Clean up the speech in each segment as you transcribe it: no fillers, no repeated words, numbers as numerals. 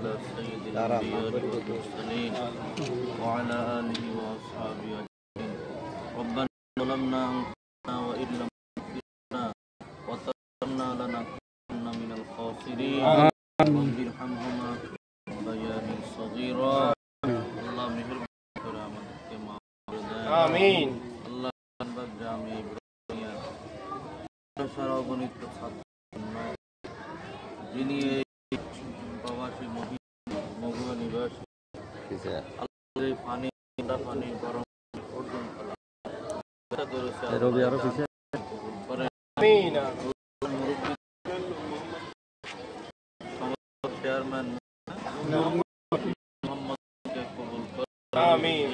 على سيد الأنبياء والمرسلين وعلى آله وأصحابه أجمعين. ربنا ظلمنا أنفسنا وإن لم تغفر لنا وترحمنا لنكونن من الخاسرين. رب ارحمهما ربياني صغيرا. আল্লাহ মেহেরবানি করে আমাদেরকে মাফ করে দেন। আমিন। আল্লাহ জামে ইব্রাহিমিয়া সারা অগণিত ছাত্র যিনি এই প্রবাসী মগুয়া নিবাসী আল্লাহর এই পানি গরম পর্যন্ত রবি আরো পিছে করেন। আমিন। মুরব্বি চেয়ারম্যান মোহাম্মদকে কবুল করেন। আমিন।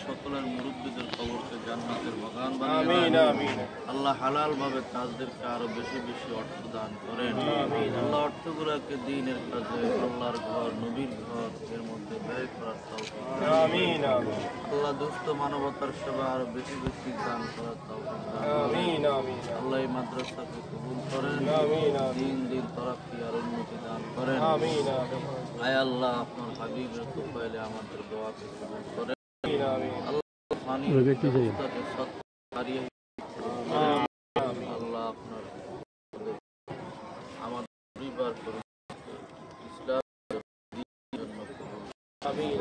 সকলের মুরব্বিদের কবরকে জান্নাতের বাগান বানিয়ে দেন। আমিন। আল্লাহ হালাল ভাবে তাদেরকে আরো বেশি বেশি অর্থ দান করেন। আমিন। আল্লাহ অর্থগুলোকে দ্বীনের কাজে, আল্লাহর ঘর, নবীর ঘর এর মধ্যে ব্যয় করার তৌফিক দান করেন। আমিন। আল্লাহ দুস্থ মানবতার সেবা আরো বেশি বেশি দান করার তৌফিক দান করেন। আমিন। আল্লাহ এই মাদ্রাসাকে কবুল করেন। আমিন। দিন তরাক্কি আর উন্নতি দান করেন। আমিন। আয় আল্লাহ আপনার হাবিবের তোফাইলে আমাদের দোয়াকে কবুল করেন। আমিন। আল্লাহ পানির ব্যবস্থাকে সৎ হারিয়ে আল্লাহ আপনার আমাদের পরিবার ইসলামের জন্য কবুল। আমিন।